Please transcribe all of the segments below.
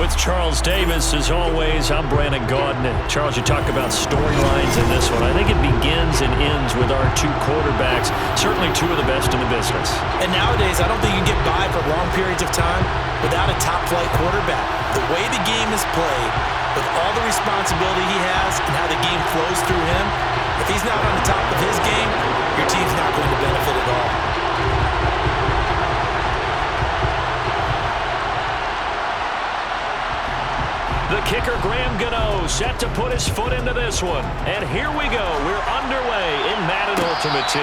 With Charles Davis, as always, I'm Brandon Gaudin. And Charles, you talk about storylines in this one. I think it begins and ends with our two quarterbacks, certainly two of the best in the business. And nowadays, I don't think you can get by for long periods of time without a top-flight quarterback. The way the game is played, with all the responsibility he has and how the game flows through him, if he's not on the top of his game, your team's not going to benefit at all. The kicker, Graham Gano, set to put his foot into this one. And here we go. We're underway in Madden Ultimate Team.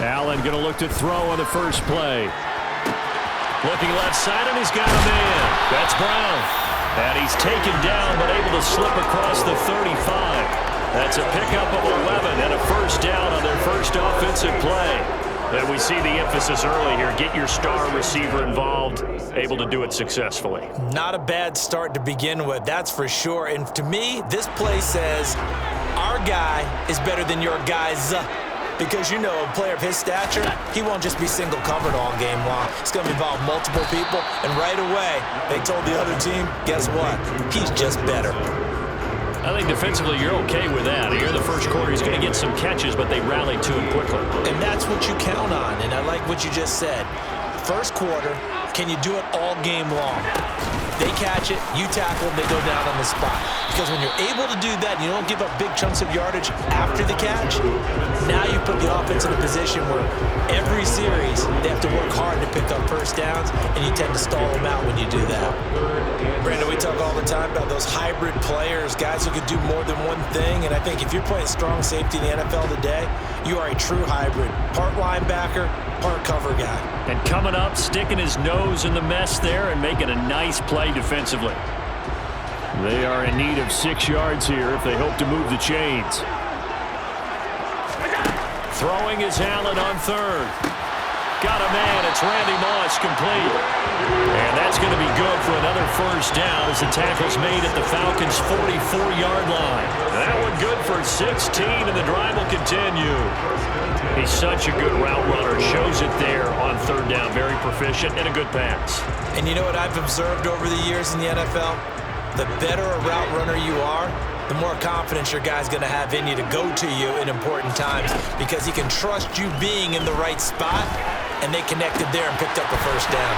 Allen going to look to throw on the first play. Looking left side, and he's got a man. That's Brown. And he's taken down, but able to slip across the 35. That's a pickup of 11 and a first down on their first offensive play. And we see the emphasis early here. Get your star receiver involved, able to do it successfully. Not a bad start to begin with, that's for sure. And to me, this play says our guy is better than your guy's. Because, you know, a player of his stature, he won't just be single-covered all game long. It's going to involve multiple people, and right away, they told the other team, guess what? He's just better. I think defensively you're okay with that. Here in the first quarter, he's going to get some catches, but they rallied to him quickly. And that's what you count on, and I like what you just said. First quarter, can you do it all game long? They catch it, you tackle them, they go down on the spot. Because when you're able to do that, you don't give up big chunks of yardage after the catch, now you put the offense in a position where every series they have to work hard to pick up first downs, and you tend to stall them out when you do that. Brandon, we talk all the time about those hybrid players, guys who could do more than one thing, and I think if you're playing strong safety in the NFL today, you are a true hybrid. Part linebacker, part cover guy. And coming up, sticking his nose in the mess there and making a nice play defensively. They are in need of 6 yards here if they hope to move the chains. Throwing is Allen on third. Got a man. It's Randy Moss, complete. And that's going to be good for another first down as the tackle's made at the Falcons' 44-yard line. That one good for 16, and the drive will continue. He's such a good route runner. Shows it there on third down. Very proficient and a good pass. And you know what I've observed over the years in the NFL? The better a route runner you are, the more confidence your guy's going to have in you to go to you in important times because he can trust you being in the right spot, and they connected there and picked up a first down.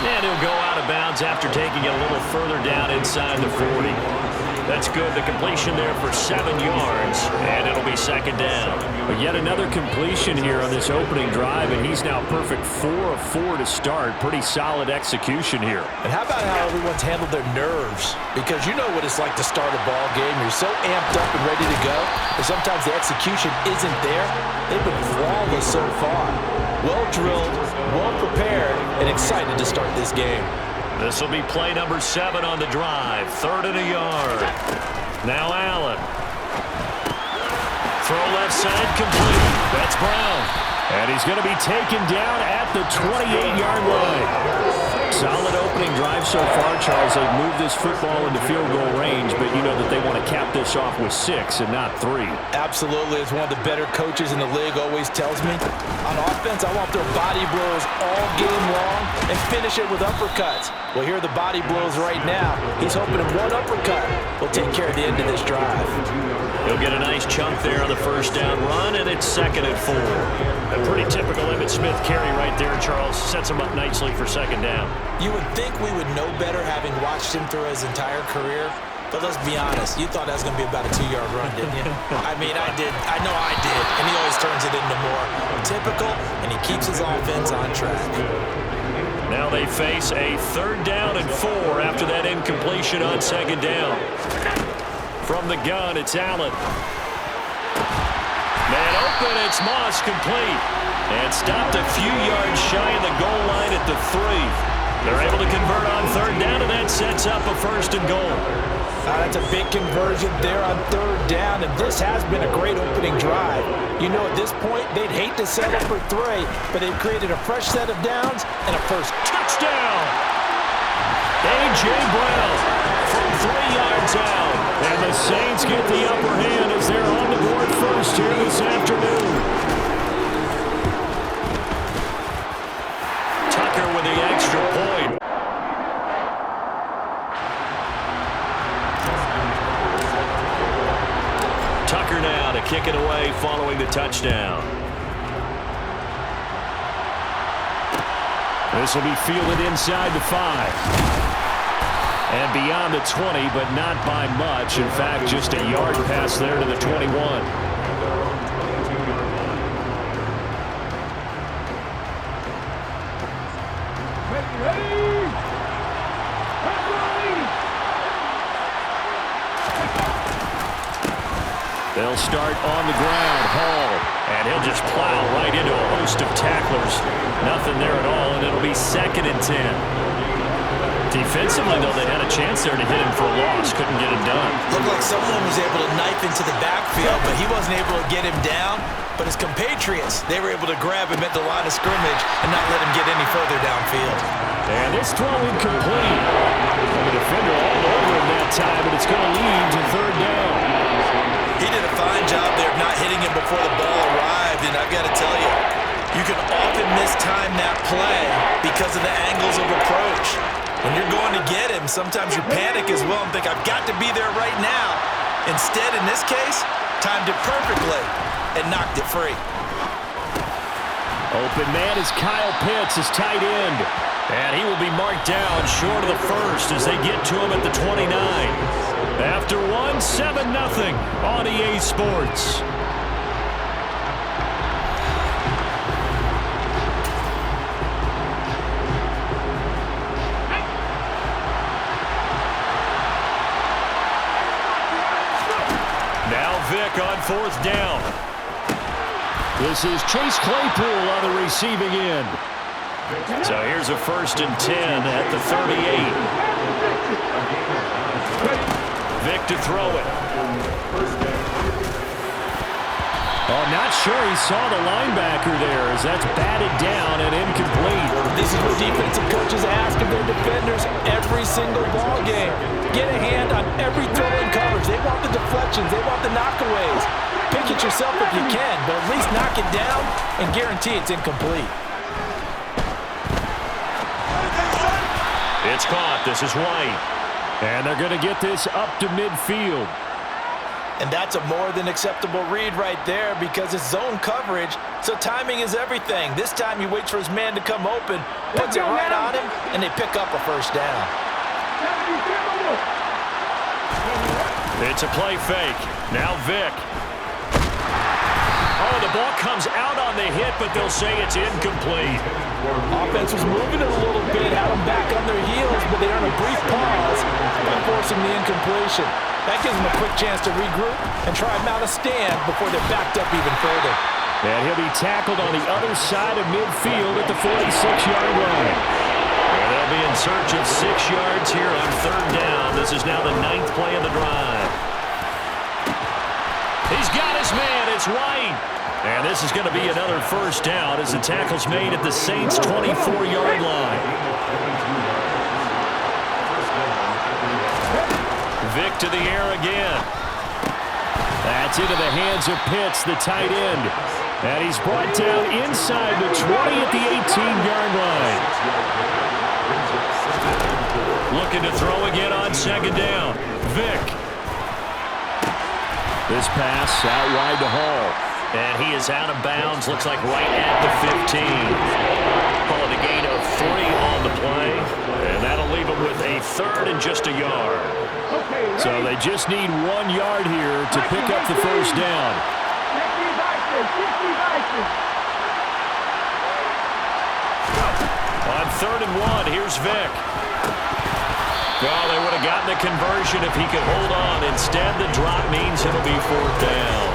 And he'll go out of bounds after taking it a little further down inside the 40. That's good. The completion there for 7 yards, and it'll be second down. But yet another completion here on this opening drive, and he's now perfect 4 of 4 to start. Pretty solid execution here. And how about how everyone's handled their nerves? Because you know what it's like to start a ball game. You're so amped up and ready to go, but sometimes the execution isn't there. They've been flawless so far. Well drilled, well prepared, and excited to start this game. This will be play number 7 on the drive. 3rd and a yard. Now Allen. Throw left side, complete. That's Brown. And he's going to be taken down at the 28-yard line. Solid opening drive so far, Charles. They've moved this football into field goal range, but you know that they want to cap this off with 6 and not 3. Absolutely. As one of the better coaches in the league always tells me, on offense, I want their body blows all game long and finish it with uppercuts. Well, here are the body blows right now. He's hoping in one uppercut will take care of the end of this drive. He'll get a nice chunk there on the first down run, and it's 2nd and 4. A pretty typical Emmitt Smith carry right there, Charles. Sets him up nicely for 2nd down. You would think we would know better having watched him through his entire career, but let's be honest. You thought that was going to be about a 2-yard run, didn't you? I mean, I did. I know I did. And he always turns it into more typical, and he keeps his offense on track. Now they face a 3rd down and 4 after that incompletion on 2nd down. From the gun, it's Allen. Man open, it's Moss, complete. And stopped a few yards shy of the goal line at the 3. They're able to convert on 3rd down, and that sets up a 1st and goal. That's a big conversion there on third down, and this has been a great opening drive. You know, at this point, they'd hate to settle for 3, but they've created a fresh set of downs and a first touchdown. A.J. Brown from 3 yards out, and the Saints get the upper hand as they're on the board first here this afternoon. Tucker with the extra point. Tucker now to kick it away following the touchdown. This will be fielded inside the 5. And beyond the 20, but not by much. In fact, just a yard pass there to the 21. They'll start on the ground. Hall. And he'll just plow right into a host of tacklers. Nothing there at all, and it'll be 2nd and 10. Defensively, though, they had a chance there to hit him for a loss. Couldn't get it done. Looked like someone was able to knife into the backfield, but he wasn't able to get him down. But his compatriots, they were able to grab him at the line of scrimmage and not let him get any further downfield. And this throw incomplete. The defender all over him that time, but it's going to lead to 3rd down. He did a fine job there of not hitting him before the ball arrived, and I've got to tell you, you can often mistime that play because of the angles of approach. When you're going to get him, sometimes you panic as well and think, I've got to be there right now. Instead, in this case, timed it perfectly and knocked it free. Open man is Kyle Pitts, his tight end. And he will be marked down short of the first as they get to him at the 29. After 7-0 on EA Sports. Vic on 4th down. This is Chase Claypool on the receiving end. So here's a 1st and 10 at the 38. Vic to throw it. Oh, not sure he saw the linebacker there as that's batted down and incomplete. This is what defensive coaches ask of their defenders every single ball game. Get a hand on every throw in coverage. They want the deflections. They want the knockaways. Pick it yourself if you can, but at least knock it down and guarantee it's incomplete. It's caught. This is White. And they're going to get this up to midfield. And that's a more than acceptable read right there because it's zone coverage, so timing is everything. This time he waits for his man to come open, puts it right on him, and they pick up a 1st down. It's a play fake. Now Vic. Oh, the ball comes out on the hit, but they'll say it's incomplete. Offense was moving it a little bit, had them back on their heels, but they earned a brief pause by forcing the incompletion. That gives them a quick chance to regroup and try and mount a stand before they're backed up even further. And he'll be tackled on the other side of midfield at the 46-yard line. And they'll be in search of 6 yards here on 3rd down. This is now the 9th play of the drive. He's got his man. It's White. And this is going to be another 1st down as the tackle's made at the Saints' 24-yard line. Vic to the air again. That's into the hands of Pitts, the tight end. And he's brought down inside the 20 at the 18-yard line. Looking to throw again on 2nd down. Vic. This pass out wide to Hall. And he is out of bounds, looks like right at the 15. Call it a gain of 3 on the play. And that'll leave him with a 3rd and just a yard. So they just need 1 yard here to pick up the 1st down. On 3rd and 1, here's Vic. Well, they would have gotten the conversion if he could hold on. Instead, the drop means it'll be 4th down.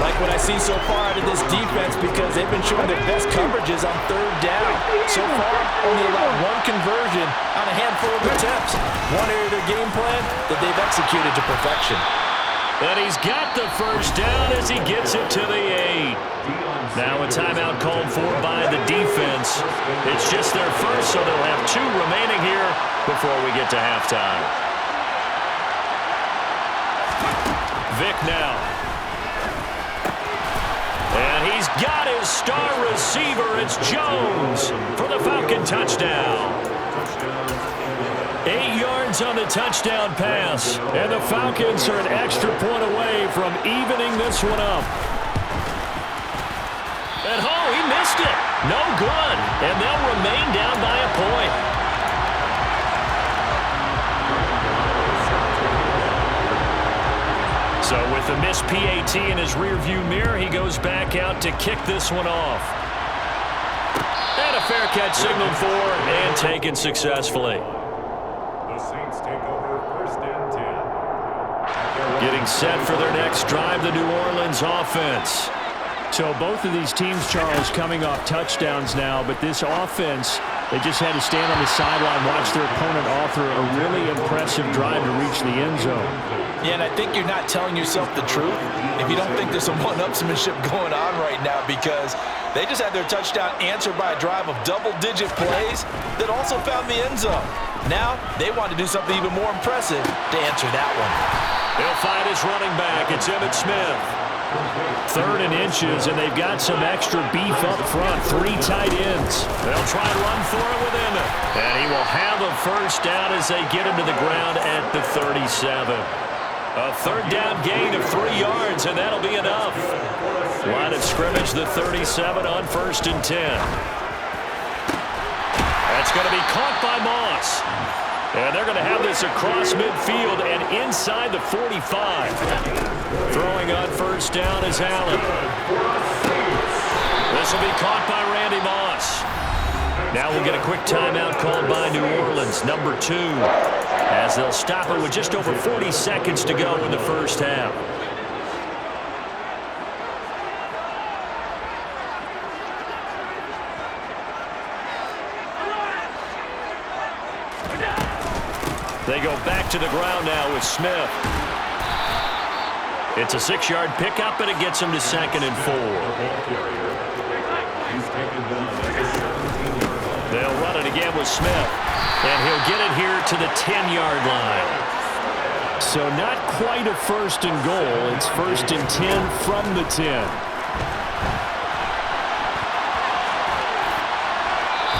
Like what I see so far out of this defense because they've been showing their best coverages on third down. So far, only allowed one conversion on a handful of attempts. One area of their game plan that they've executed to perfection. And he's got the first down as he gets it to the 8. Now a timeout called for by the defense. It's just their first, so they'll have 2 remaining here before we get to halftime. Vick now. And he's got his star receiver. It's Jones for the Falcon touchdown. 8 yards on the touchdown pass. And the Falcons are an extra point away from evening this one up. And he missed it. No good. And they'll remain down by a point. So with the missed PAT in his rearview mirror, he goes back out to kick this one off. And a fair catch signaled for and taken successfully. The Saints take over 1st and 10. Getting set for their next drive, the New Orleans offense. So both of these teams, Charles, coming off touchdowns now, but this offense, they just had to stand on the sideline, watch their opponent author a really impressive drive to reach the end zone. Yeah, and I think you're not telling yourself the truth if you don't think there's some one-upsmanship going on right now because they just had their touchdown answered by a drive of double-digit plays that also found the end zone. Now they want to do something even more impressive to answer that one. He'll find his running back. It's Emmitt Smith. 3rd and inches, and they've got some extra beef up front. 3 tight ends. They'll try and run for it with Emmitt. And he will have a first down as they get him to the ground at the 37. A 3rd down gain of 3 yards, and that'll be enough. Line of scrimmage, the 37 on 1st and 10. That's going to be caught by Moss. And they're going to have this across midfield and inside the 45. Throwing on 1st down is Allen. This will be caught by Randy Moss. Now we'll get a quick timeout called by New Orleans, number 2, as they'll stop it with just over 40 seconds to go in the first half. They go back to the ground now with Smith. It's a 6-yard pickup, and it gets him to 2nd and 4. They'll run it again with Smith, and he'll get it here to the 10-yard line. So not quite a 1st and goal. It's 1st and 10 from the 10.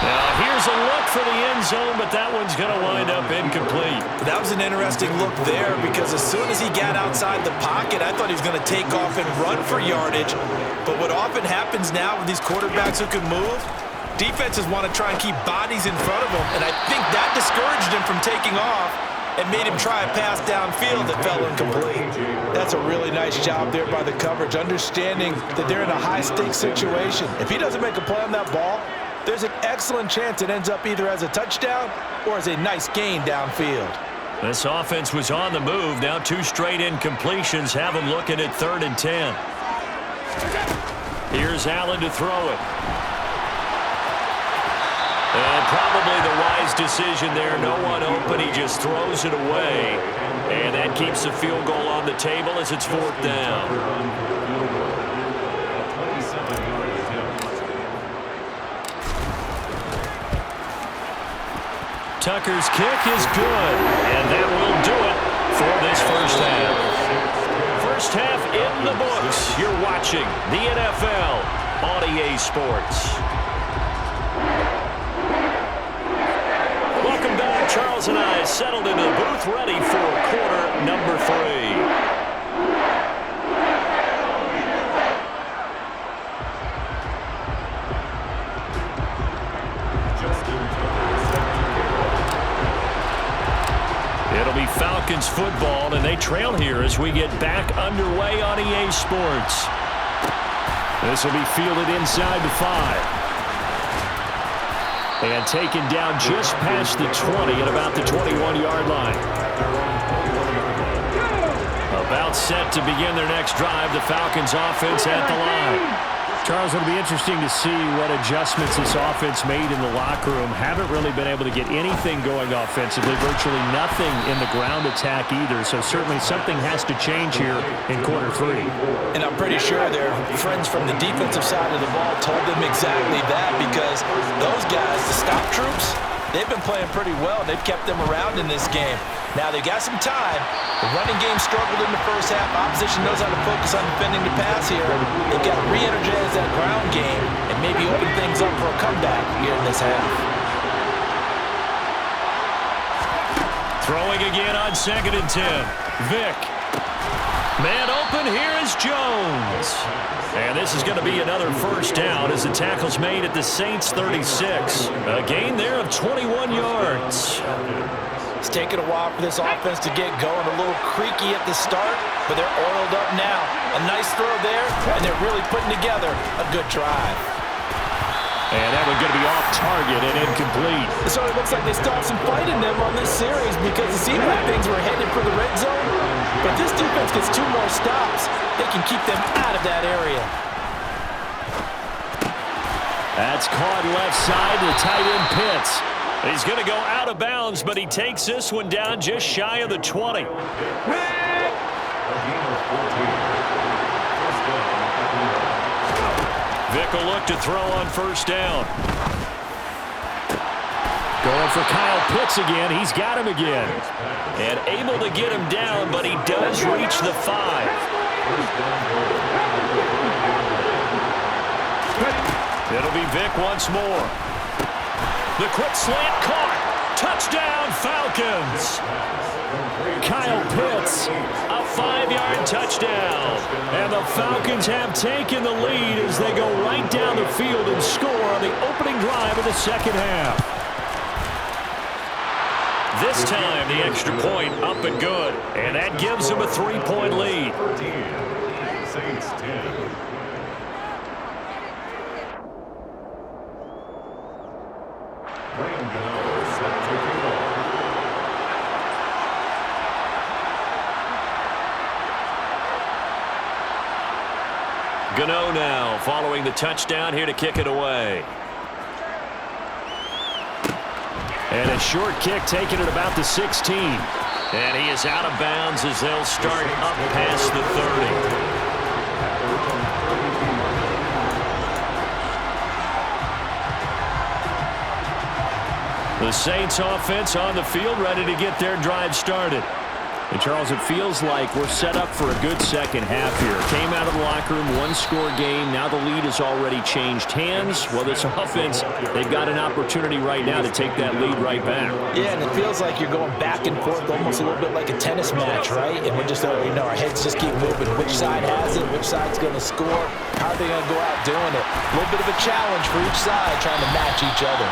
Now here's a look for the end zone, but that one's going to wind up incomplete. That was an interesting look there because as soon as he got outside the pocket, I thought he was going to take off and run for yardage. But what often happens now with these quarterbacks who can move, defenses want to try and keep bodies in front of them, and I think that discouraged him from taking off and made him try a pass downfield that fell incomplete. That's a really nice job there by the coverage, understanding that they're in a high-stakes situation. If he doesn't make a play on that ball, there's an excellent chance it ends up either as a touchdown or as a nice gain downfield. This offense was on the move. Now 2 straight incompletions have them looking at 3rd and 10. Here's Allen to throw it. And probably the wise decision there. No one open. He just throws it away. And that keeps the field goal on the table as it's 4th down. Tucker's kick is good. And that will do it for this first half. First half in the books. You're watching the NFL on EA Sports. Welcome back. Charles and I settled into the booth ready for quarter number 3. It'll be Falcons football, and they trail here as we get back underway on EA Sports. This will be fielded inside the 5. And taken down just past the 20 at about the 21-yard line. A About set to begin their next drive. The Falcons offense at the line. Charles, it'll be interesting to see what adjustments this offense made in the locker room. Haven't really been able to get anything going offensively, virtually nothing in the ground attack either. So certainly something has to change here in quarter 3. And I'm pretty sure their friends from the defensive side of the ball told them exactly that, because those guys, the stop troops, they've been playing pretty well. They've kept them around in this game. Now they got some time. The running game struggled in the first half. Opposition knows how to focus on defending the pass here. They've got to re-energize that ground game and maybe open things up for a comeback here in this half. Throwing again on 2nd and 10. Vick. Man open, here is Jones. And this is going to be another first down as the tackle's made at the Saints 36. A gain there of 21 yards. It's taken a while for this offense to get going. A little creaky at the start, but they're oiled up now. A nice throw there, and they're really putting together a good drive. And that one's going to be off target and incomplete. It sort of looks like they still have some fight in them on this series, because it seemed like things were headed for the red zone. But this defense gets 2 more stops. They can keep them out of that area. That's caught left side to the tight end Pitts. He's going to go out of bounds, but he takes this one down just shy of the 20. Vick will look to throw on first down. Going for Kyle Pitts again. He's got him again. And able to get him down, but he does reach the 5. It'll be Vick once more. The quick slant caught. Touchdown, Falcons. Kyle Pitts, a 5-yard touchdown. And the Falcons have taken the lead as they go right down the field and score on the opening drive of the second half. This time, the extra point up and good. And that gives them a 3-point lead. Saints 10. Gano now following the touchdown here to kick it away. And a short kick taken at about the 16. And he is out of bounds as they'll start up past the 30. The Saints offense on the field ready to get their drive started. And Charles, it feels like we're set up for a good second half here. Came out of the locker room, 1-score game. Now the lead has already changed hands. Well, this offense, they've got an opportunity right now to take that lead right back. Yeah, and it feels like you're going back and forth almost a little bit like a tennis match, right? And we're just, our heads just keep moving. Which side has it? Which side's going to score? How are they going to go out doing it? A little bit of a challenge for each side trying to match each other.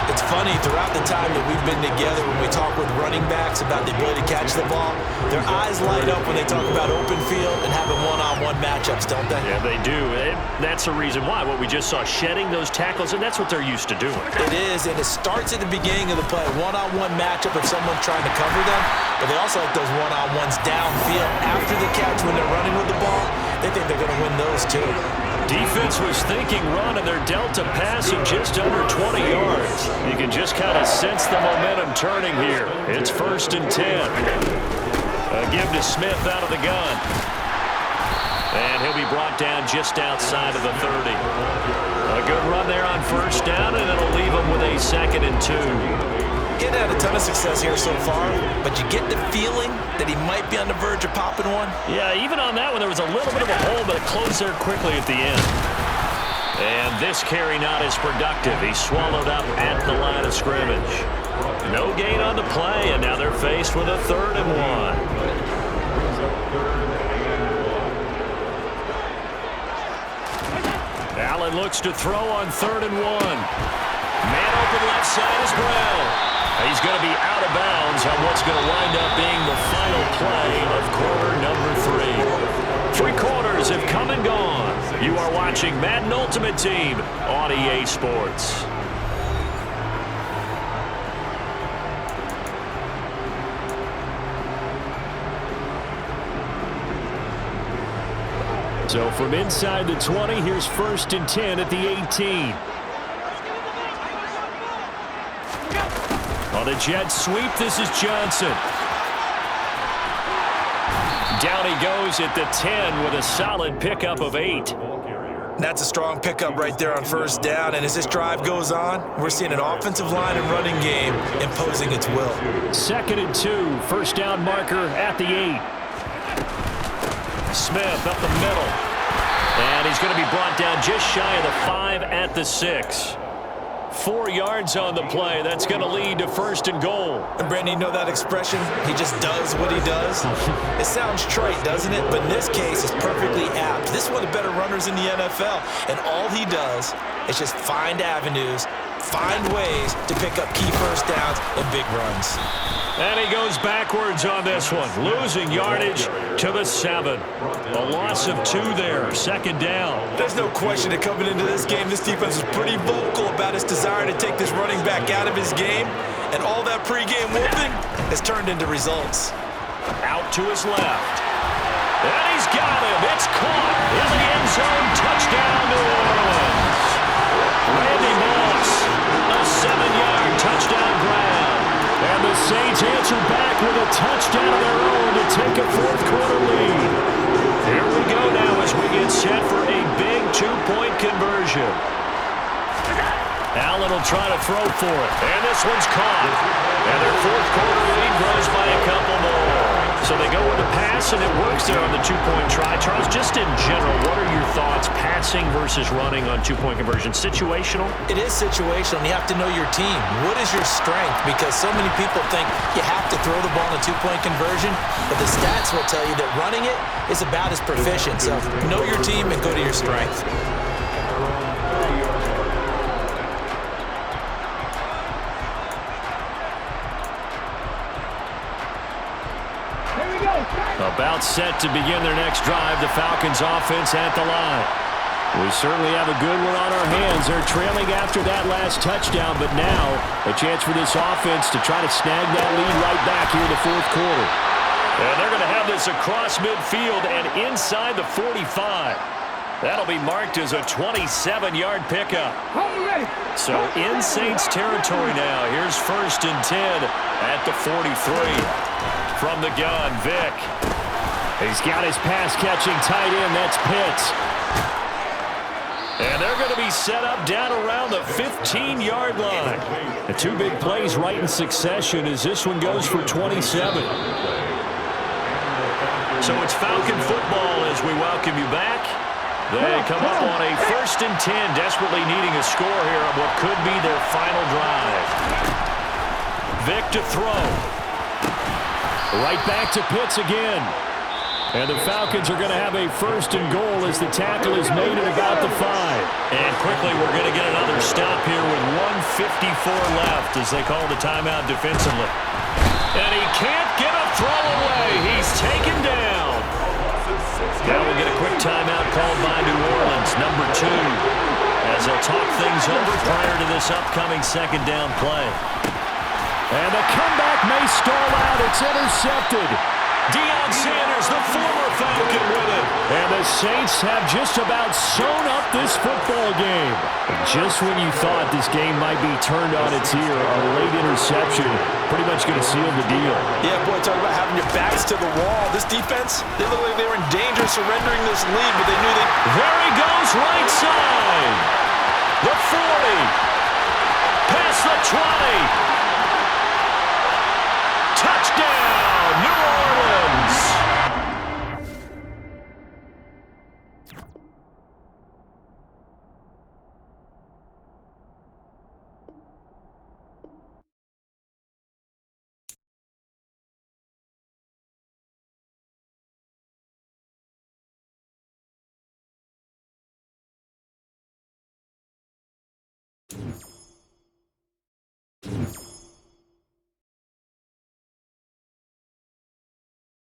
It's funny, throughout the time that we've been together, when we talk with running backs about the ability to catch the ball, their eyes light up when they talk about open field and having one-on-one matchups, don't they? Yeah, they do. And that's the reason why. What we just saw, shedding those tackles, and that's what they're used to doing. It is, and it starts at the beginning of the play. One-on-one matchup if someone's trying to cover them, but they also like those one-on-ones downfield after the catch when they're running with the ball. They think they're going to win those too. Defense was thinking run, and they're dealt a pass of just under 20 yards. You can just kind of sense the momentum turning here. It's 1st and 10. A give to Smith out of the gun. And he'll be brought down just outside of the 30. A good run there on first down, and it'll leave him with a 2nd and 2. Getting had a ton of success here so far, but you get the feeling that he might be on the verge of popping one. Yeah, even on that one, there was a little bit of a hole, but it closed there quickly at the end. And this carry not as productive. He's swallowed up at the line of scrimmage. No gain on the play, and now they're faced with a 3rd and 1. Allen looks to throw on 3rd and 1. Man open left side is Brown. He's going to be out of bounds on what's going to wind up being the final play of quarter number 3. 3 quarters have come and gone. You are watching Madden Ultimate Team on EA Sports. So from inside the 20, here's 1st and 10 at the 18. On a jet sweep, this is Johnson. Down he goes at the 10 with a solid pickup of 8. That's a strong pickup right there on 1st down, and as this drive goes on, we're seeing an offensive line and running game imposing its will. 2nd and 2, 1st down marker at the 8. Smith up the middle, and he's going to be brought down just shy of the 5 at the 6. 4 yards on the play. That's going to lead to 1st and goal. And Brandon, you know that expression? He just does what he does. It sounds trite, doesn't it? But in this case, it's perfectly apt. This is one of the better runners in the NFL, and all he does is just find avenues, find ways to pick up key 1st downs and big runs. And he goes backwards on this one, losing yardage to the 7. A loss of 2 there, 2nd down. There's no question that coming into this game, this defense is pretty vocal about its desire to take this running back out of his game, and all that pregame whooping has turned into results. Out to his left. And he's got him. It's caught in the end zone. Touchdown, New Orleans. Randy Moss, a 7-yard touchdown grab. And the Saints answer back with a touchdown of their own to take a 4th quarter lead. Here we go now as we get set for a big 2-point conversion. Allen will try to throw for it. And this one's caught. And their 4th quarter lead grows by a couple more. So they go with a pass, and it works there on the 2-point try. Charles, just in general, what are your thoughts, passing versus running on 2-point conversion? Situational? It is situational, and you have to know your team. What is your strength? Because so many people think you have to throw the ball in a 2-point conversion, but the stats will tell you that running it is about as proficient. So know your team and go to your strength. About set to begin their next drive, the Falcons offense at the line. We certainly have a good one on our hands. They're trailing after that last touchdown, but now a chance for this offense to try to snag that lead right back here in the 4th quarter. And they're going to have this across midfield and inside the 45. That'll be marked as a 27-yard pickup. So in Saints territory now. Here's 1st and 10 at the 43. From the gun, Vick. He's got his pass-catching tight end. That's Pitts. And they're going to be set up down around the 15-yard line. The 2 big plays right in succession as this one goes for 27. So it's Falcon football as we welcome you back. They come up on a 1st and 10, desperately needing a score here on what could be their final drive. Vick to throw. Right back to Pitts again. And the Falcons are going to have a 1st and goal as the tackle is made at about the 5. And quickly we're going to get another stop here with 1:54 left as they call the timeout defensively. And he can't get a throw away. He's taken down. Now we'll get a quick timeout called by New Orleans, number 2, as they'll talk things over prior to this upcoming 2nd down play. And the comeback may stall out. It's intercepted. Deion Sanders, the former Falcon, with it. And the Saints have just about sewn up this football game. And just when you thought this game might be turned on its ear, a late interception pretty much going to seal the deal. Yeah, boy, talk about having your backs to the wall. This defense, they look like they were in danger of surrendering this lead, but they knew they... There he goes, right side. The 40. Past the 20.